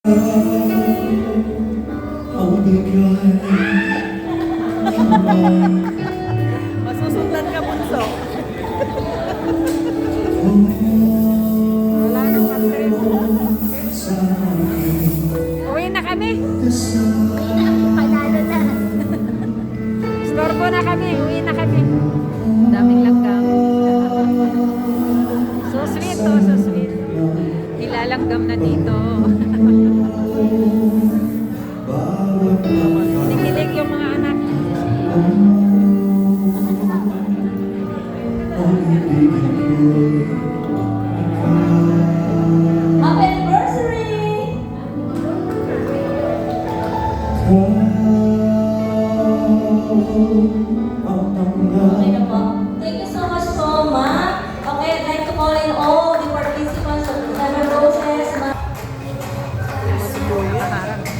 Ang bigay Masusundan ka, bunso. Wala nang pag-trip. Uwi na kami. Panalo na. Storbo na kami. Uwi na kami. Daming langgam. So sweet, oh. So sweet. Nilalanggam na dito. Kikilig yung mga anak. Happy anniversary! Kau